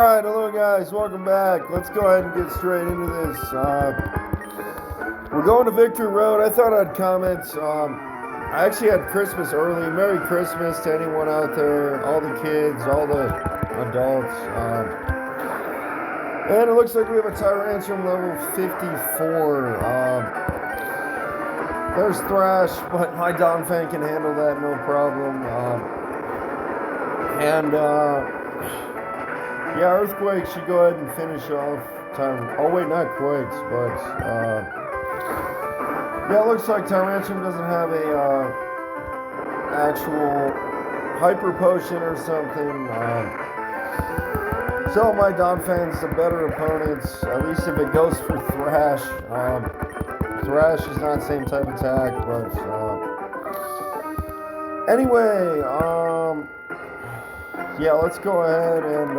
Alright, hello guys, welcome back. Let's go ahead and get straight into this. We're going to Victory Road. I thought I'd comment. I actually had Christmas early. Merry Christmas to anyone out there, all the kids, all the adults. And it looks like we have a Tyrantrum level 54. There's Thrash, but my Don fan can handle that, no problem. Yeah, Earthquake should go ahead and finish off time. Oh wait, not Quakes, but yeah, it looks like Tyrantrum doesn't have a actual hyper potion or something. So my Don fans, the better opponents, at least if it goes for Thrash. Thrash is not the same type of attack, but anyway, yeah, let's go ahead and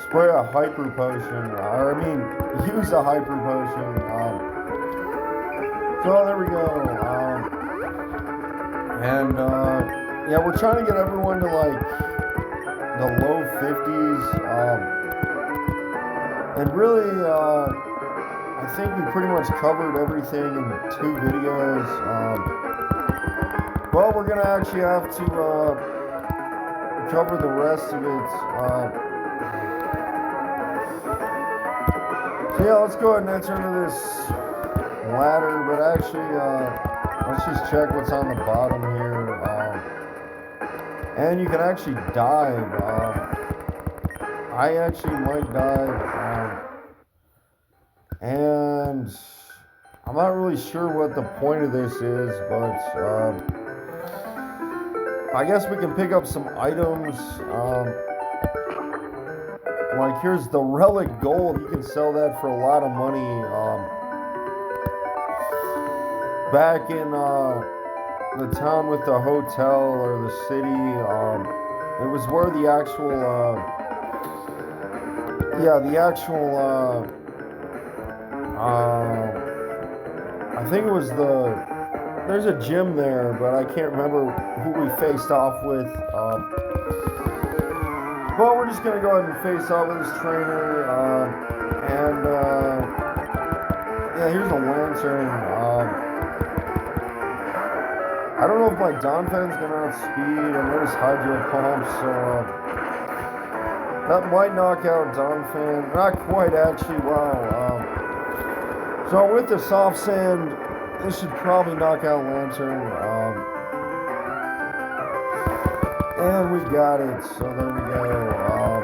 spray a hyper potion, or I mean, use a hyper potion. So there we go. Yeah, we're trying to get everyone to like the low 50s. And really, I think we pretty much covered everything in 2 videos. Well, we're gonna actually have to cover the rest of it. So yeah, let's go ahead and enter into this ladder, but actually, let's just check what's on the bottom here. And you can actually dive. I actually might dive. And I'm not really sure what the point of this is, but I guess we can pick up some items. Like here's the relic gold. You can sell that for a lot of money. Back in the town with the hotel or the city, it was where the actual, I think it was there's a gym there, but I can't remember who we faced off with. But we're just gonna go ahead and face off with this trainer, yeah, here's a lantern. I don't know if my Don fan's gonna outspeed, and there's Hydro Pump, so that might knock out Don fan. Not quite, actually. Wow. So with the soft sand, this should probably knock out Lantern. And we got it, so there we go.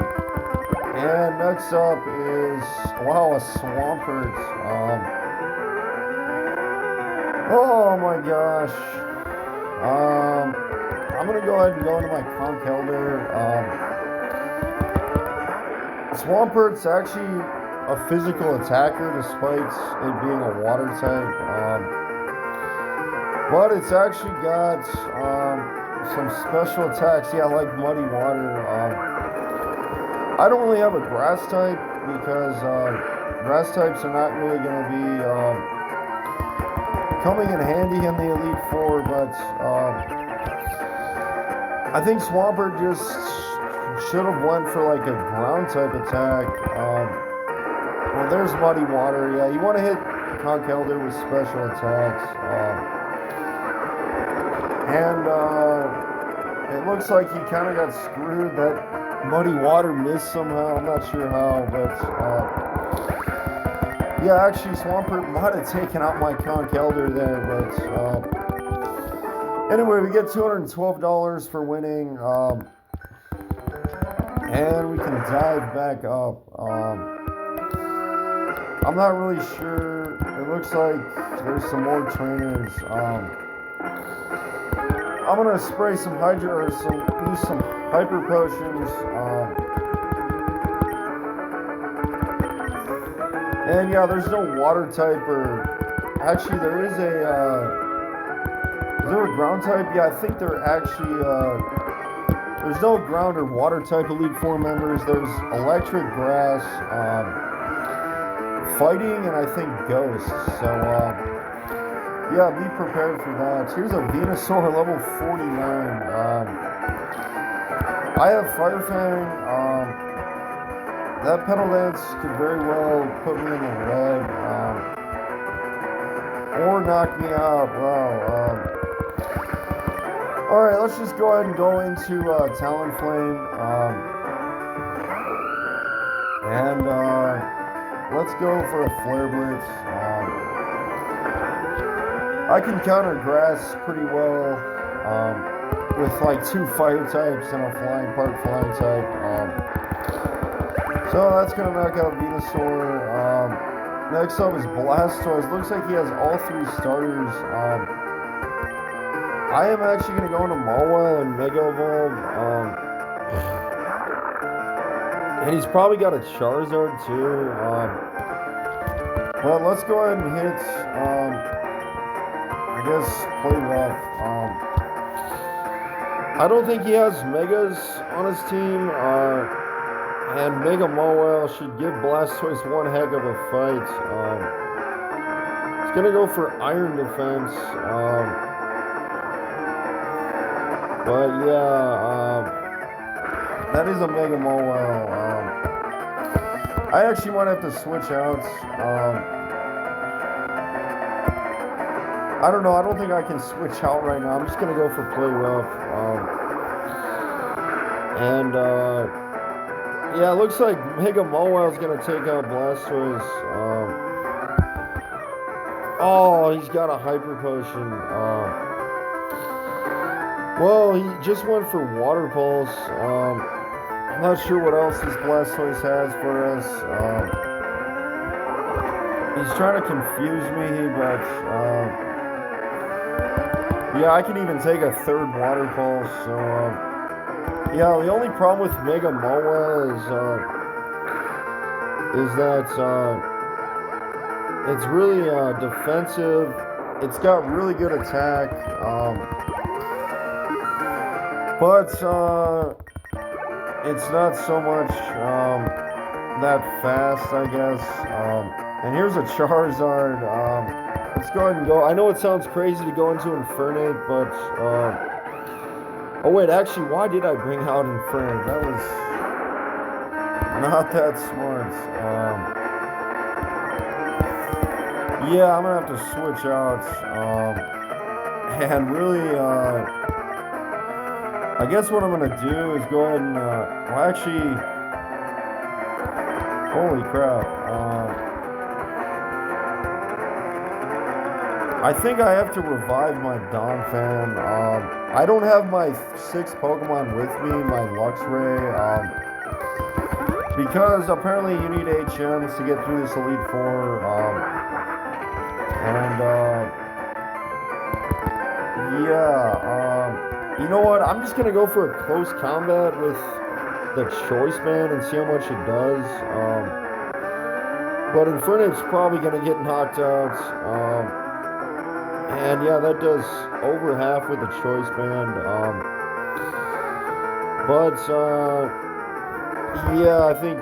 And next up is, wow, a Swampert. Oh my gosh. I'm gonna go ahead and go into my Conch Elder. Swampert's actually a physical attacker despite it being a water type. But it's actually got some special attacks, yeah, like Muddy Water. I don't really have a grass type because grass types are not really going to be coming in handy in the Elite Four, but I think Swampert just should have went for like a ground type attack. Well, there's Muddy Water. Yeah, you want to hit Conch Elder with special attacks. It looks like he kind of got screwed. That Muddy Water missed somehow. I'm not sure how, but yeah, actually Swampert might have taken out my Conch Elder there, but anyway, we get $212 for winning, and we can dive back up. I'm not really sure. It looks like there's some more trainers. I'm gonna spray some use some hyper potions. And yeah, there's no water type, or actually there is a. Is there a ground type? Yeah, I think there actually. There's no ground or water type Elite Four members. There's electric, grass, fighting, and I think ghosts. So yeah, be prepared for that. Here's a Venusaur level 49. I have Firefang. that pedal dance could very well put me in the red, or knock me out. Wow. All right, let's just go ahead and go into Talonflame, and let's go for a Flare Blitz. I can counter grass pretty well with like 2 fire types and a flying type. So that's gonna knock out Venusaur. Next up is Blastoise. Looks like he has all 3 starters. I am actually gonna go into Mawile and Mega Evolve. And he's probably got a Charizard too. But let's go ahead and hit. I guess play rough. I don't think he has Megas on his team. And Mega Mawile should give Blastoise one heck of a fight. It's gonna go for Iron Defense. But yeah, that is a Mega Mawile. I actually might have to switch out. I don't know. I don't think I can switch out right now. I'm just gonna go for play rough. Yeah, it looks like Mega Mawile is gonna take out Blastoise. Oh, he's got a Hyper Potion. Well, he just went for Water Pulse. I'm not sure what else this Blastoise has for us. He's trying to confuse me, but yeah, I can even take a 3rd Water Pulse. So yeah, the only problem with Mega Mawile is that it's really defensive. It's got really good attack. But it's not so much that fast, I guess. And here's a Charizard. Let's go ahead and go. I know it sounds crazy to go into Infernape, but oh wait, actually, why did I bring out Infernape? That was not that smart. Yeah, I'm gonna have to switch out. And really, I guess what I'm going to do is go ahead and, well, actually, holy crap. I think I have to revive my Donphan. I don't have my 6 Pokemon with me, my Luxray, because apparently you need HMs to get through this Elite Four, you know what? I'm just going to go for a close combat with the Choice Band and see how much it does. But Infernape's probably going to get knocked out. And yeah, that does over half with the Choice Band. Yeah, I think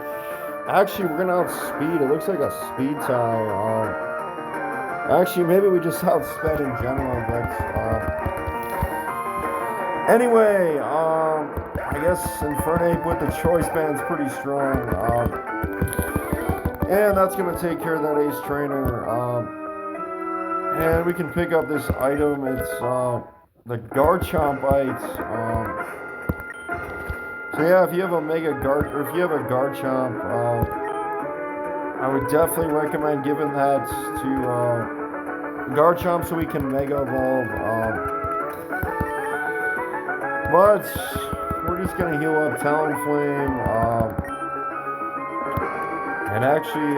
actually we're going to outspeed. It looks like a speed tie. Actually, maybe we just outsped in general, but anyway, I guess Infernape with the Choice Band's pretty strong. And that's going to take care of that Ace Trainer. And we can pick up this item. It's the Garchomp Bite. So yeah, if you have a Garchomp, I would definitely recommend giving that to Garchomp so we can Mega Evolve. But we're just going to heal up Talonflame. And actually,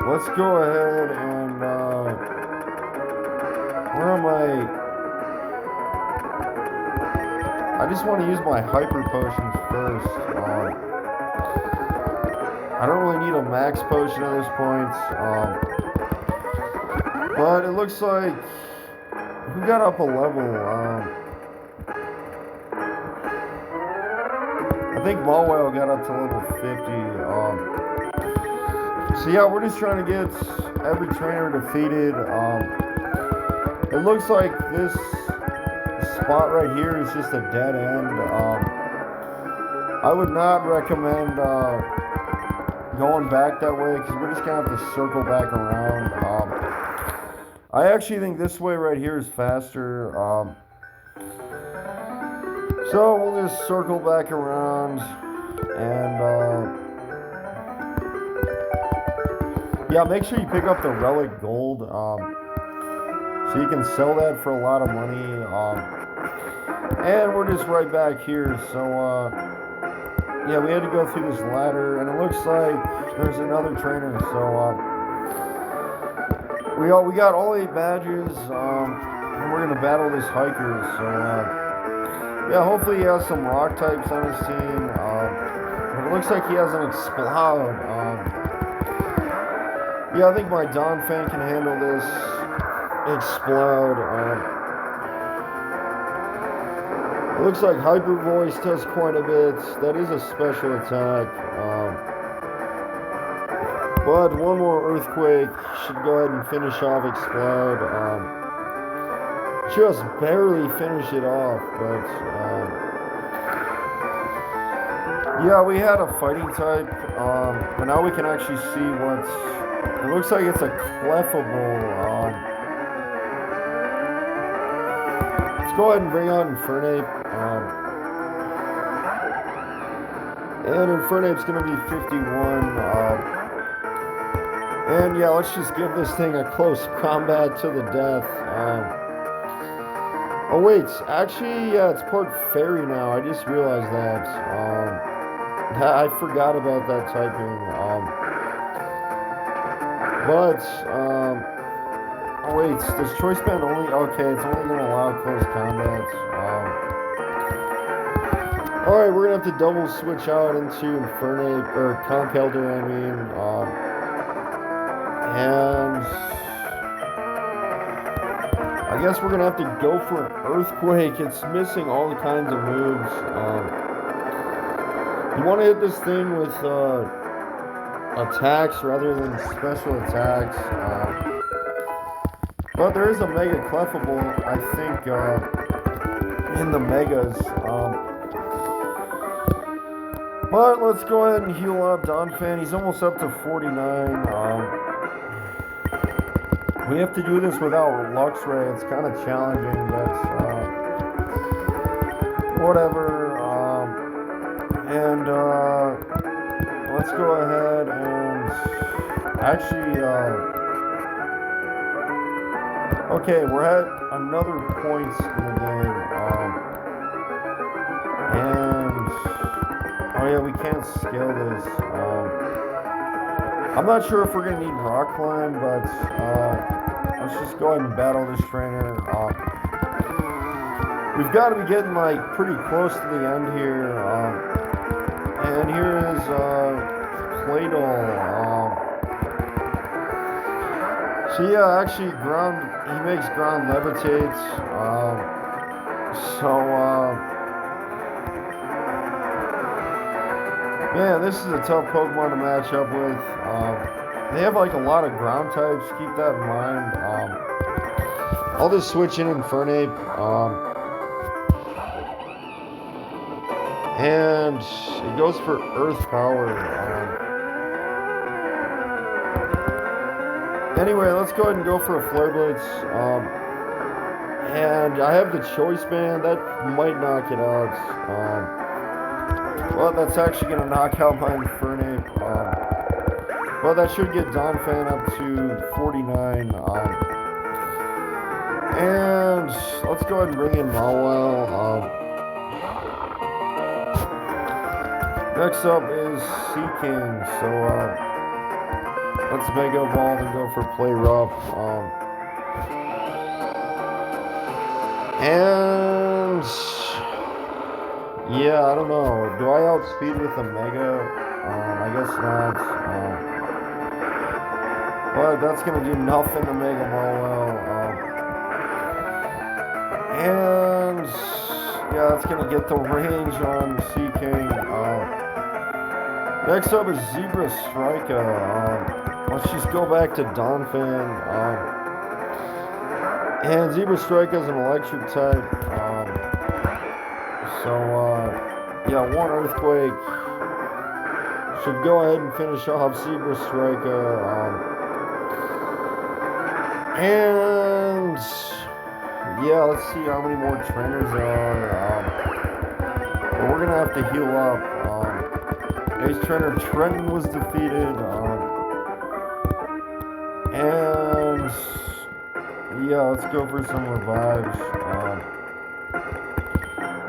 let's go ahead and, where am I? I just want to use my Hyper Potions first. I don't really need a Max Potion at this point. But it looks like we got up a level. I think Mawile got up to level 50. So yeah, we're just trying to get every trainer defeated. It looks like this spot right here is just a dead end. I would not recommend going back that way because we're just gonna have to circle back around. I actually think this way right here is faster. So we'll just circle back around and yeah, make sure you pick up the relic gold so you can sell that for a lot of money. And we're just right back here. So yeah, we had to go through this ladder, and it looks like there's another trainer. So we got all 8 badges, and we're gonna battle this hiker. So yeah, hopefully he has some rock types on his team. But it looks like he has an explode. Yeah, I think my Donphan can handle this explode. It looks like Hyper Voice does quite a bit. That is a special attack. But one more Earthquake should go ahead and finish off Explode. Just barely finish it off, but yeah, we had a fighting type, but now we can actually see what's. It looks like it's a Clefable. Let's go ahead and bring out Infernape. And Infernape's going to be 51. And yeah, let's just give this thing a close combat to the death. Oh wait, actually, yeah, it's part Fairy now. I just realized that. I forgot about that typing. Oh wait, does Choice Band only? Okay, it's only going to allow close combats. Alright, we're going to have to double switch out into Infernape, or Compelder, I mean. And I guess we're going to have to go for an Earthquake. It's missing all the kinds of moves. You want to hit this thing with attacks rather than special attacks. But there is a Mega Clefable, I think, in the Megas. But let's go ahead and heal up Donphan. He's almost up to 49. We have to do this without Luxray. It's kind of challenging, but whatever. And let's go ahead and actually, okay, we're at another point in the game. And oh yeah, we can't scale this. I'm not sure if we're gonna need Rock Climb, but let's just go ahead and battle this trainer. We've got to be getting like pretty close to the end here. And here is Claydol. So yeah, actually he makes ground levitate. Man, this is a tough Pokemon to match up with. They have like a lot of ground types, keep that in mind. I'll just switch in Infernape. And it goes for Earth Power. Anyway, let's go ahead and go for a Flare Blitz. And I have the Choice Band. That might knock it out. Well, that's actually going to knock out my Infernape. Well, that should get Donphan up to 49. And let's go ahead and bring in Mawile. Next up is Seaking. So, let's Mega Evolve and go for Play Rough. And yeah, I don't know. Do I outspeed with a Mega? I guess not. But that's going to do nothing to Mega Mawile. And yeah, that's going to get the range on Seaking. Next up is Zebra Strika. Let's just go back to Donphan. And Zebra Strika is an electric type. Yeah, one earthquake should go ahead and finish off Zebra Striker. And yeah, let's see how many more trainers there are. But we're gonna have to heal up. Ace Trainer Trenton was defeated. And yeah, let's go for some revives.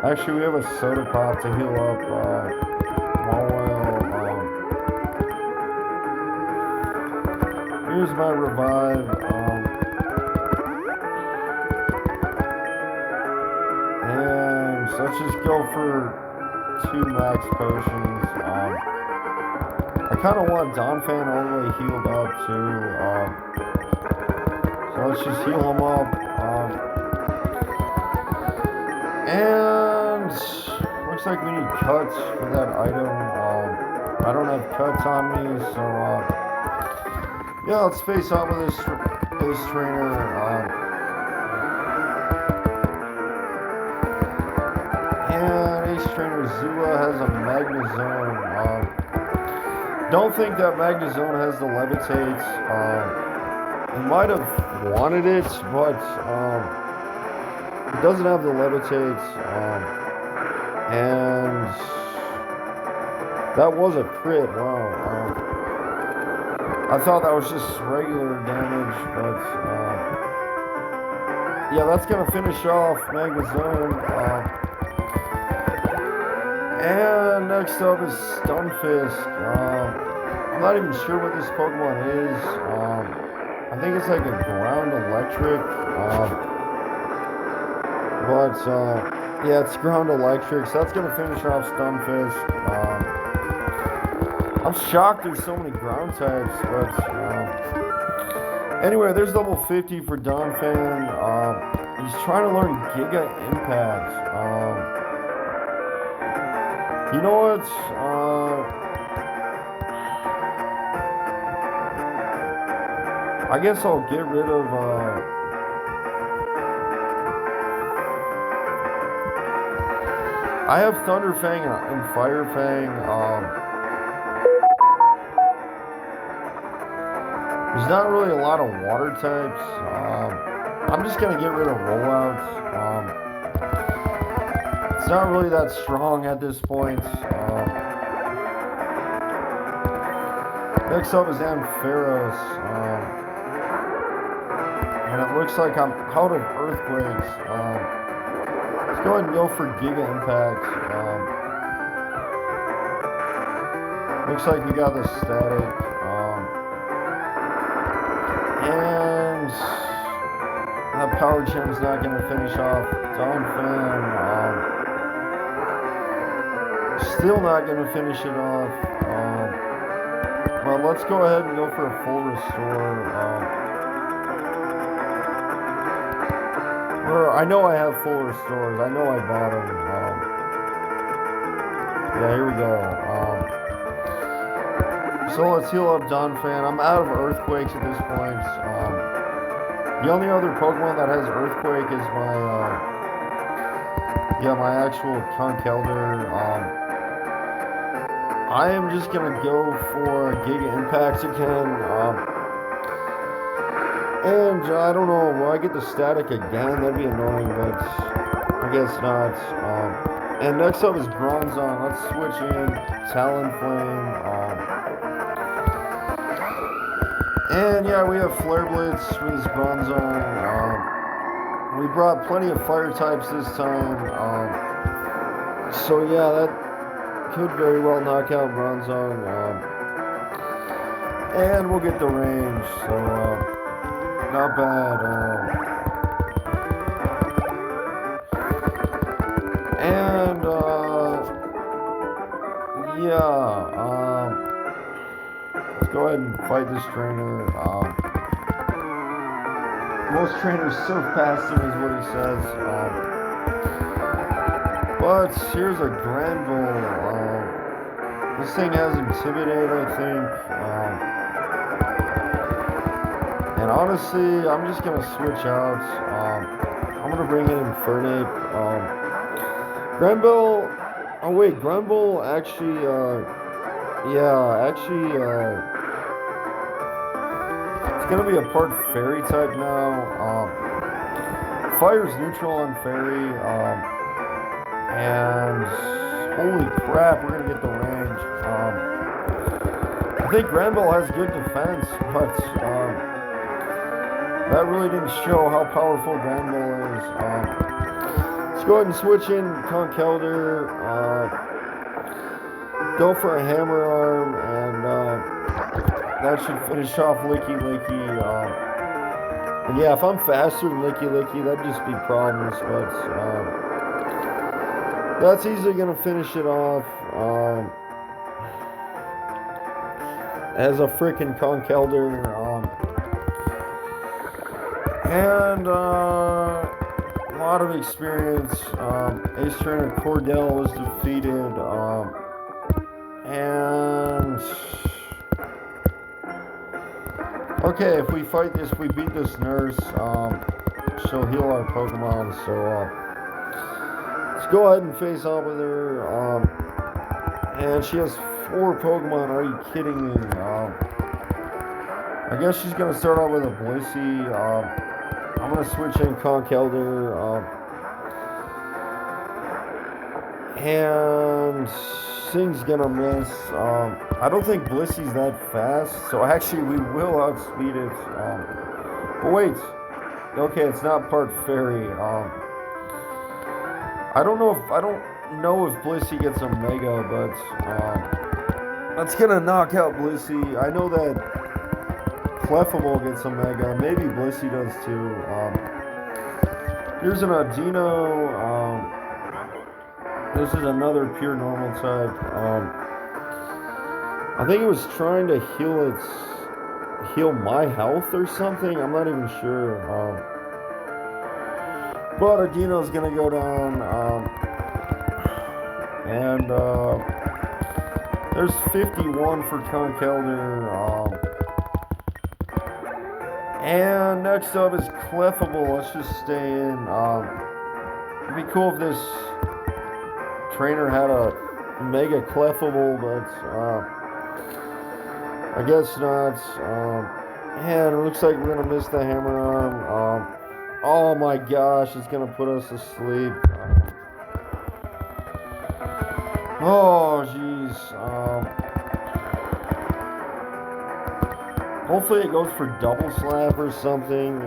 Actually, we have a soda pop to heal up. Here's my revive. And so let's just go for 2 max potions. I kind of want Donphan all the way healed up too. So let's just heal him up. And looks like we need cuts for that item. I don't have cuts on me, so yeah, let's face off with this trainer. And Ace Trainer Zula has a Magnezone. Don't think that Magnezone has the levitates. He might have wanted it, but it doesn't have the levitates. And that was a crit. Wow. I thought that was just regular damage, but yeah, that's gonna finish off Magnezone. And next up is Stunfisk. I'm not even sure what this Pokemon is. I think it's like a ground electric. But yeah, it's ground electric, so that's gonna finish off Stunfisk. I'm shocked there's so many ground types, but anyway, there's level 50 for Donphan. He's trying to learn Giga Impact. You know what? I guess I'll get rid of I have Thunderfang and Firefang. There's not really a lot of water types. I'm just gonna get rid of Rollouts. It's not really that strong at this point. Next up is Ampharos. And it looks like I'm out of Earthquakes. Let's go ahead and go for Giga Impact. Looks like we got the static. And that Power Gem's not going to finish off Donphan. Still not going to finish it off. Well, let's go ahead and go for a full restore. I know I have full restores. I know I bought them. Yeah, here we go. So let's heal up Donphan. I'm out of Earthquakes at this point. The only other Pokemon that has Earthquake is my actual Conkeldurr. I am just gonna go for Giga Impacts again. And I don't know, will I get the static again? That'd be annoying, but I guess not. And next up is Bronzong. Let's switch in Talonflame. And yeah, we have Flare Blitz for this Bronzong. We brought plenty of fire types this time. So yeah, that could very well knock out Bronzong. And we'll get the range, so not bad. And let's go ahead and fight this trainer. Most trainers surf past him is what he says. But here's a Granbull. This thing has Intimidate, I think. And honestly, I'm just going to switch out. I'm going to bring in Infernape. Granbull, Oh wait, Grumble actually, yeah, actually, it's gonna be a part fairy type now. Fire's neutral on fairy, and holy crap, we're gonna get the range. I think Granville has good defense, but that really didn't show how powerful Granville is. Let's go ahead and switch in Conkelder, go for a hammer arm, and that should finish off Licky Licky. And yeah, if I'm faster than Licky Licky, that'd just be problems, but that's easily going to finish it off. As a freaking Conkelder. And a lot of experience. Ace Trainer Cordell was defeated. And okay, if we fight this, we beat this nurse, she'll heal our Pokemon. So let's go ahead and face off with her. And she has 4 Pokemon. Are you kidding me? I guess she's gonna start out with a Blissey. I'm gonna switch in Conkelder. And Sing's gonna miss. I don't think Blissey's that fast, so actually we will outspeed it. But wait, okay, it's not part fairy. I don't know if Blissey gets a Mega, but that's gonna knock out Blissey. I know that Clefable gets a Mega. Maybe Blissey does too. Here's an Audino. This is another pure normal type. I think it was trying to heal my health or something. I'm not even sure. But Audino's gonna go down. And there's 51 for Conkelder. And next up is Clefable. Let's just stay in. It'd be cool if this trainer had a Mega Clefable, but I guess not. And it looks like we're gonna miss the hammer arm. Oh my gosh, it's gonna put us to sleep. Oh jeez. Hopefully it goes for double slap or something.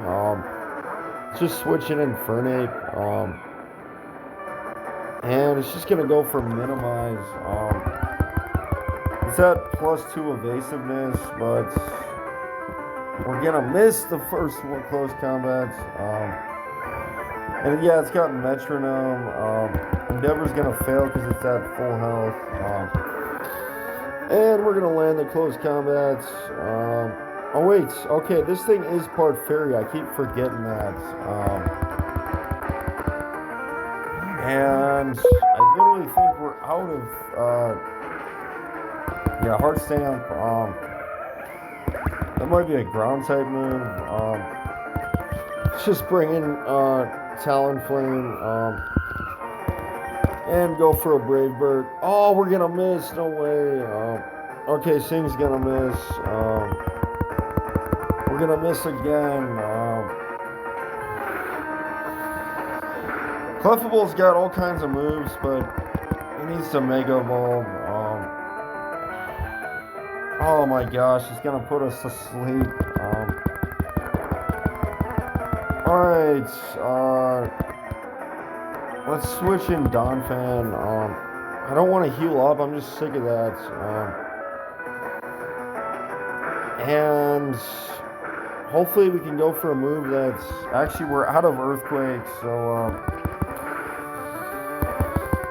Just switch in Infernape. And it's just gonna go for minimize. It's at +2 evasiveness, but we're gonna miss the first one close combat. And yeah, it's got metronome. Endeavor's gonna fail because it's at full health. And we're gonna land the close combat. Oh wait, okay, this thing is part fairy. I keep forgetting that. And I literally think we're out of yeah, Heart Stamp. That might be a ground type move. Let's just bring in Talonflame and go for a Brave Bird. Oh, we're gonna miss. No way. Okay, Sing's gonna miss. We're gonna miss again. Clefable's got all kinds of moves, but he needs to Mega Evolve. Oh my gosh, he's gonna put us to sleep. Alright, let's switch in Donphan. I don't want to heal up, I'm just sick of that. And hopefully we can go for a move that's... Actually, we're out of Earthquake, so...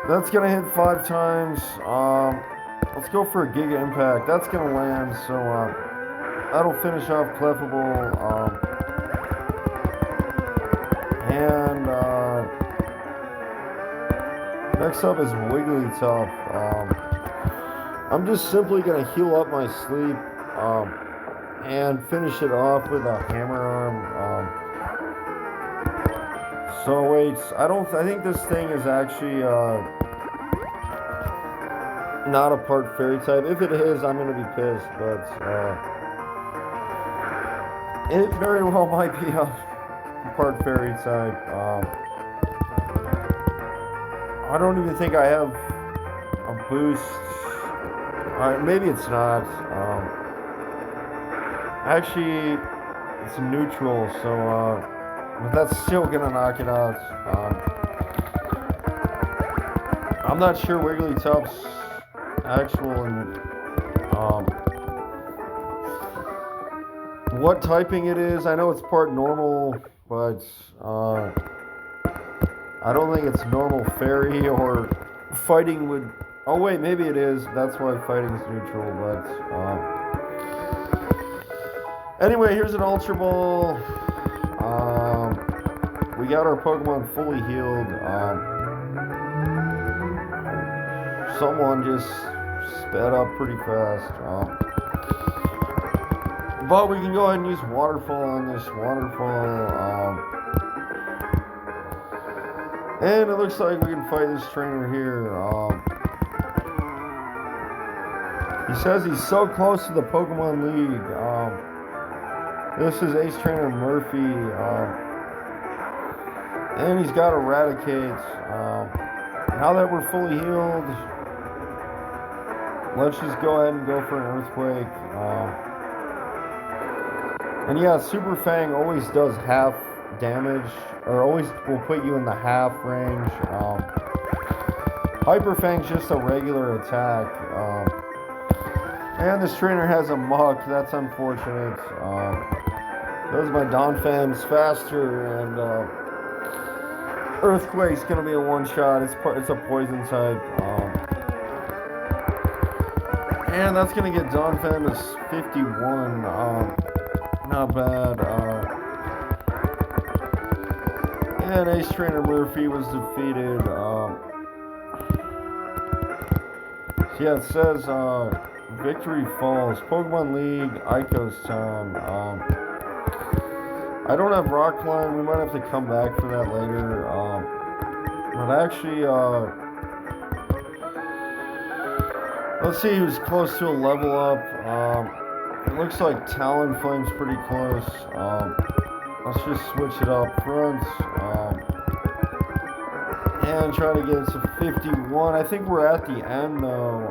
that's gonna hit 5 times. Let's go for a Giga Impact. That's gonna land, so that'll finish off Clefable. And next up is Wigglytuff. I'm just simply gonna heal up my sleep and finish it off with a hammer arm. So wait, I think this thing is actually not a part fairy type. If it is, I'm gonna be pissed, but it very well might be a part fairy type. I don't even think I have a boost. Maybe it's not. Actually, it's neutral, so but that's still gonna knock it out. I'm not sure Wigglytuff's actual and what typing it is. I know it's part normal, but I don't think it's normal fairy or fighting would. Oh wait, maybe it is. That's why fighting is neutral. But anyway, here's an Ultra Ball. We got our Pokemon fully healed. Someone just sped up pretty fast. But we can go ahead and use Waterfall on this Waterfall. And it looks like we can fight this trainer here. He says he's so close to the Pokemon League. This is Ace Trainer Murphy. And he's got Eradicate. Now that we're fully healed, let's just go ahead and go for an Earthquake. And yeah, Super Fang always does half damage, or always will put you in the half range. Hyper Fang's just a regular attack. And this trainer has a Muck. That's unfortunate. Those my Donphams faster, and Earthquake's gonna be a one-shot. It's a poison type. And that's gonna get Donphan as 51. Not bad. And Ace Trainer Murphy was defeated. So yeah, it says Victory Falls, Pokemon League, Ico's Town. I don't have Rock Climb. We might have to come back for that later. But actually, let's see who's close to a level up. It looks like Talonflame's pretty close. Let's just switch it up front. And try to get it to 51. I think we're at the end though.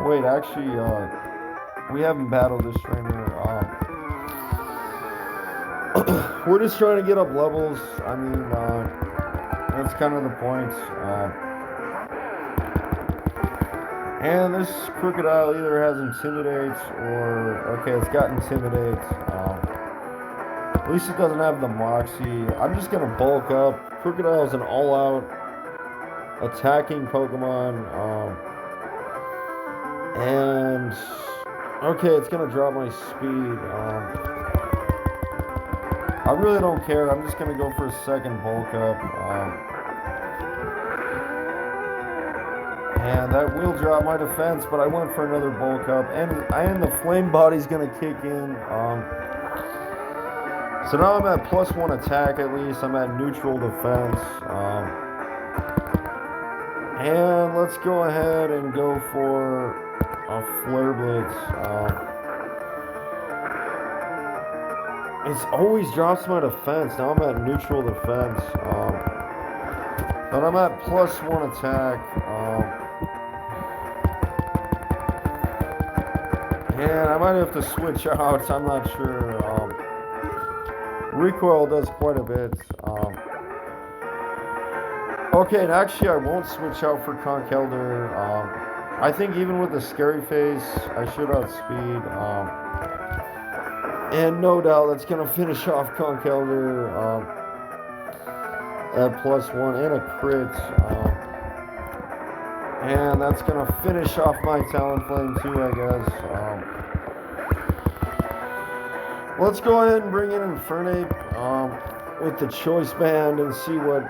Wait, actually, we haven't battled this trainer. We're just trying to get up levels. I mean, that's kind of the point. And this Crocodile either has Intimidate or... Okay, it's got Intimidate. At least it doesn't have the Moxie. I'm just going to bulk up. Crocodile is an all-out attacking Pokemon. And... Okay, it's going to drop my speed. I really don't care. I'm just going to go for a second bulk up. And that will drop my defense, but I went for another bulk up. And the Flame Body's going to kick in. So now I'm at +1 attack at least. I'm at neutral defense. And let's go ahead and go for a Flare Blitz. It always drops my defense. Now I'm at neutral defense. But I'm at +1 attack. And I might have to switch out. I'm not sure. Recoil does quite a bit. Okay, and actually I won't switch out for Conkeldurr. I think even with the Scary Face, I should outspeed. And no doubt that's going to finish off Conkeldurr at +1 and a crit. And that's going to finish off my Talonflame too, I guess. Let's go ahead and bring in Infernape with the Choice Band and see what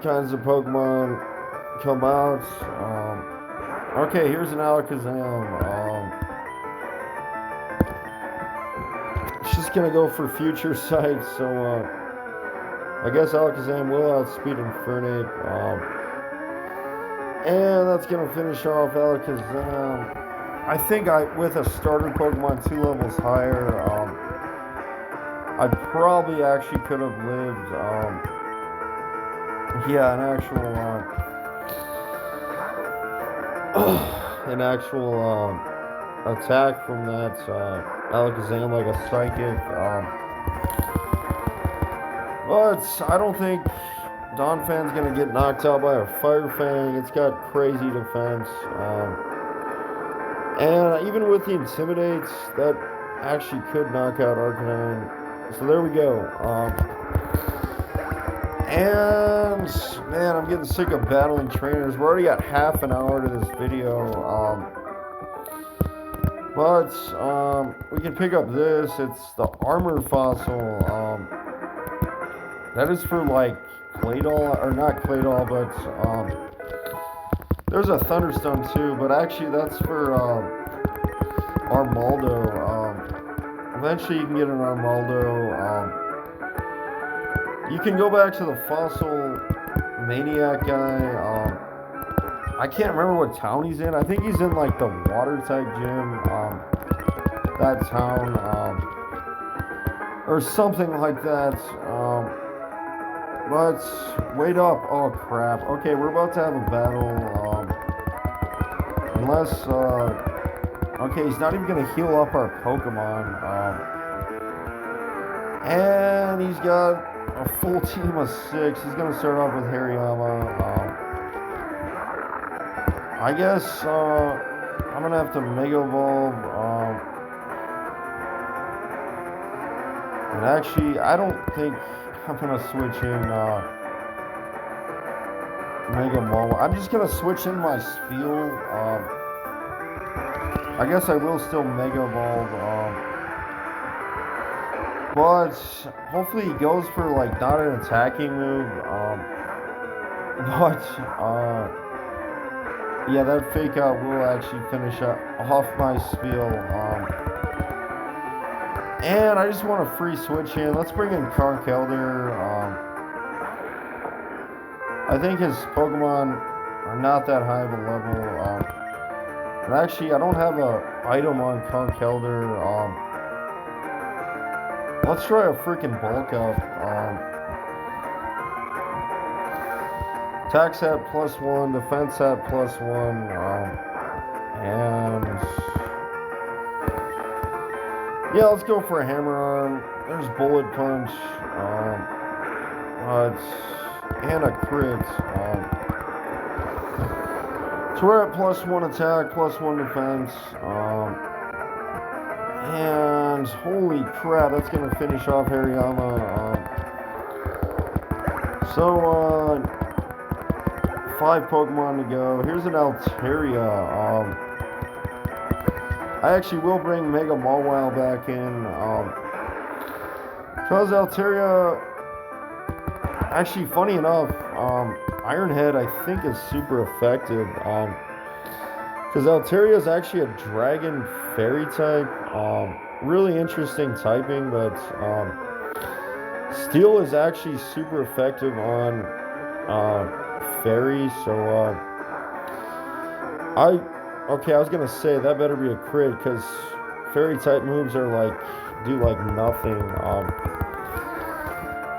kinds of Pokemon come out. Okay, here's an Alakazam. It's just going to go for Future Sight, so I guess Alakazam will outspeed Infernape. And that's going to finish off Alakazam. I think with a starter Pokemon 2 levels higher, I probably actually could have lived, an actual attack from that Alakazam, like a psychic. But I don't think Donphan's gonna get knocked out by a Fire Fang. It's got crazy defense. And even with the Intimidates, that actually could knock out Arcanine. So there we go. And man, I'm getting sick of battling trainers. We're already at half an hour to this video. But we can pick up this. It's the Armor Fossil. That is for like Claydol, or not Claydol, but there's a Thunderstone too. But actually, that's for Armaldo. Eventually, you can get an Armaldo. You can go back to the Fossil Maniac guy. I can't remember what town he's in. I think he's in like the water type gym. That town. Or something like that. But wait up. Oh crap. Okay, we're about to have a battle. Unless okay, he's not even gonna heal up our Pokemon. And he's got a full team of 6. He's gonna start off with Hariyama. I guess I'm gonna have to Mega Evolve. And actually, I don't think I'm gonna switch in Mega Mole. I'm just gonna switch in my Spiel. I guess I will still Mega Evolve. But hopefully he goes for like not an attacking move. Yeah, that fake out will actually finish off my Spiel. And I just want a free switch in. Let's bring in Conkeldurr. I think his Pokemon are not that high of a level. And actually, I don't have an item on Conkeldurr. Let's try a freaking bulk up. Attack at +1, defense at +1, and yeah, let's go for a Hammer Arm. There's Bullet Punch, and a crit. So we're at +1 attack, +1 defense, and holy crap, that's gonna finish off Hariyama. So 5 Pokemon to go. Here's an Altaria. I actually will bring Mega Mawile back in. Because Altaria, actually, funny enough, Iron Head I think is super effective. Because Altaria is actually a Dragon Fairy type. Really interesting typing, but Steel is actually super effective on Fairy, so I was gonna say that better be a crit, because Fairy type moves are do nothing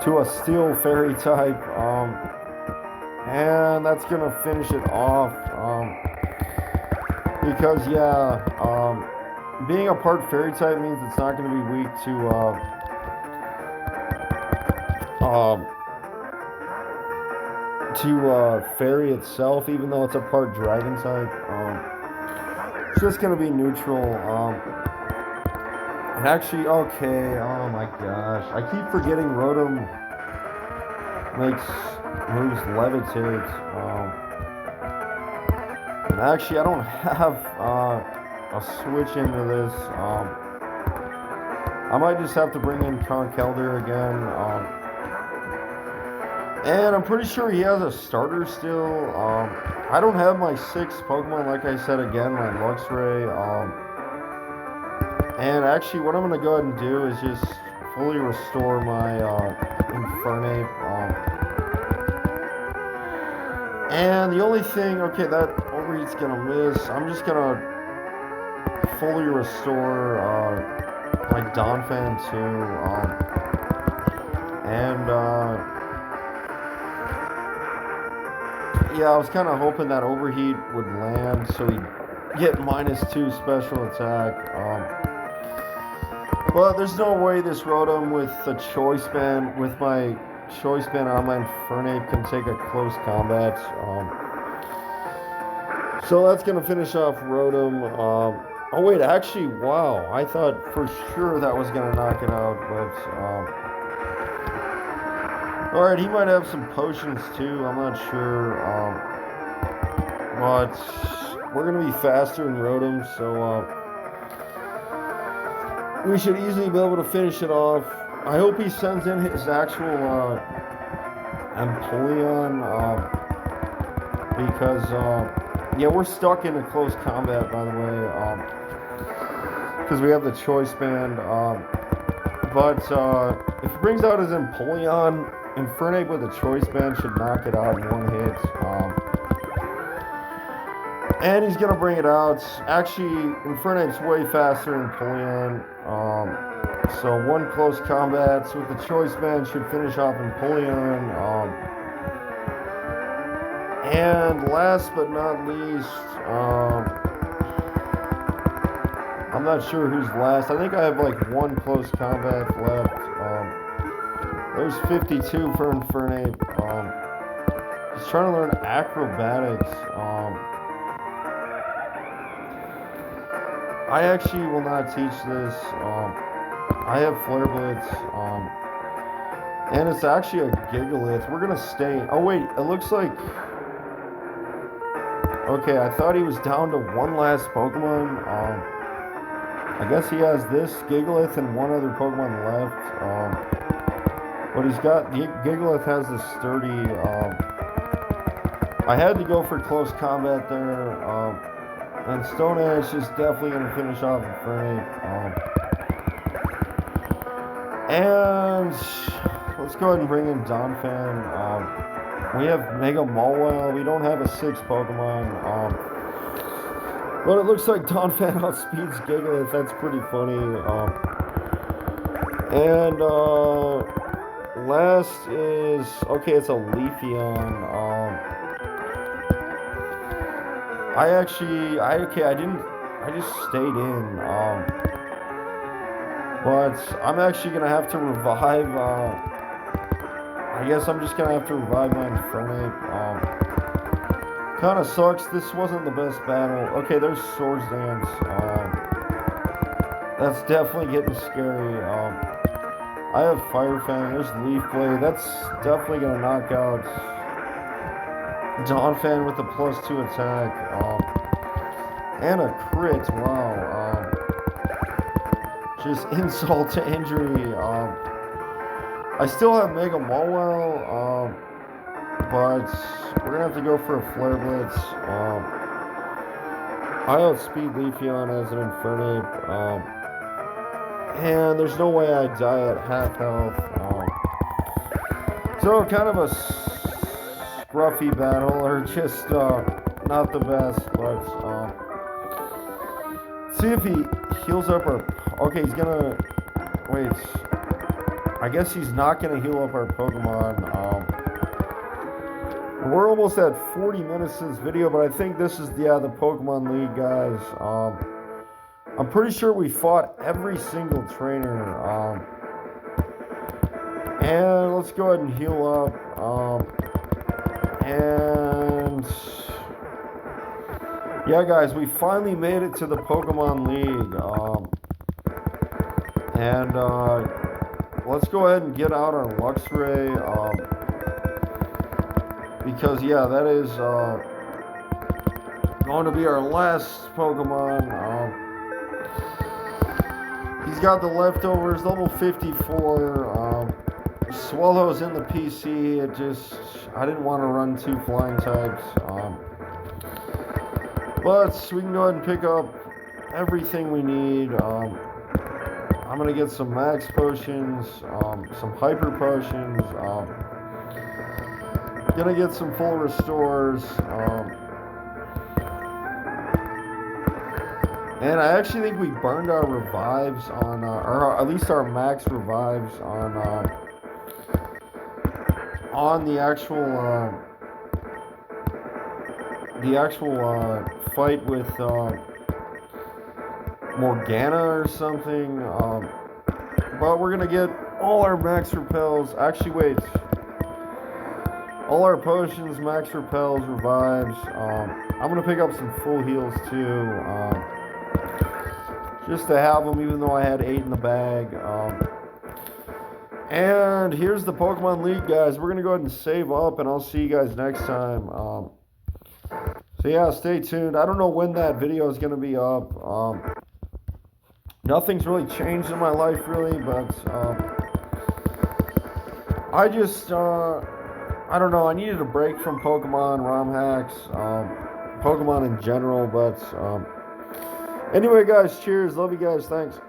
to a Steel Fairy type, and that's gonna finish it off, because being a part Fairy type means it's not gonna be weak to Fairy itself, even though it's a part Dragon type. It's just gonna be neutral. And actually, okay, oh my gosh, I keep forgetting Rotom moves Levitate. And actually, I don't have a switch into this. I might just have to bring in Conkeldurr again. And I'm pretty sure he has a starter still. I don't have my 6 Pokemon, like I said again, my Luxray. And actually, what I'm going to go ahead and do is just fully restore my Infernape. And the only thing, okay, that overheat's gonna miss. I'm just gonna fully restore my Dawn fan too. And yeah, I was kind of hoping that overheat would land so he'd get -2 special attack. But there's no way this Rotom with the choice band, with my choice band on my Infernape, can take a close combat. So that's gonna finish off Rotom. Oh wait, actually, wow! I thought for sure that was gonna knock it out, but all right, he might have some potions too. I'm not sure, but we're gonna be faster in Rotom, so we should easily be able to finish it off. I hope he sends in his actual Empoleon, because yeah, we're stuck in a close combat, by the way, because we have the choice band. But if he brings out his Empoleon, Infernape with a choice band should knock it out in one hit. And he's gonna bring it out. Actually, Infernape's way faster than Empoleon. So one close combat with the choice band should finish off Empoleon. And last but not least, I'm not sure who's last. I think I have like one close combat left. There's 52 for Infernape. He's trying to learn acrobatics. I actually will not teach this. I have Flare Blitz. And it's actually a Gigalith. We're gonna stay. Oh wait, it looks like. Okay, I thought he was down to one last Pokemon. I guess he has this Gigalith and one other Pokemon left. But he's got, Gigalith has this sturdy, I had to go for close combat there. And Stone Edge is definitely going to finish off Infernape. And let's go ahead and bring in Donphan. We have Mega Mawile. We don't have a 6 Pokemon. But it looks like Donphan outspeeds Gigalith. That's pretty funny. And last is, okay, it's a Leafeon. I just stayed in. But I'm actually gonna have to revive. I guess I'm just gonna have to revive my Infernape. Kind of sucks. This wasn't the best battle. Okay, there's Swords Dance. That's definitely getting scary. I have Fire Fang. There's Leaf Blade. That's definitely gonna knock out Donphan with a +2 attack. And a crit. Wow. Just insult to injury. I still have Mega Mawile, but we're gonna have to go for a Flare Blitz. I outspeed Leafeon as an Infernape, and there's no way I die at half health. So kind of a scruffy battle, or just not the best, but see if he heals up our. Okay, he's gonna wait. I guess he's not gonna heal up our Pokemon. We're almost at 40 minutes of this video, but I think this is the Pokemon League, guys. I'm pretty sure we fought every single trainer. And let's go ahead and heal up. And yeah, guys, we finally made it to the Pokemon League. And let's go ahead and get out our Luxray. Because yeah, that is going to be our last Pokemon. He's got the leftovers, level 54. Swallow's in the PC. I didn't want to run 2 flying types. But we can go ahead and pick up everything we need. I'm gonna get some max potions, some hyper potions. Gonna get some full restores. And I actually think we burned our revives on, or at least our max revives on the actual fight with Morgana or something. But we're gonna get all our max repels. Actually, wait. All our potions, max repels, revives. I'm gonna pick up some full heals too. Just to have them, even though I had 8 in the bag. And here's the Pokemon League, guys. We're going to go ahead and save up, and I'll see you guys next time. So, yeah, stay tuned. I don't know when that video is going to be up. Nothing's really changed in my life, really, but I just, I don't know. I needed a break from Pokemon, ROM hacks, Pokemon in general, but... Anyway, guys, cheers. Love you guys. Thanks.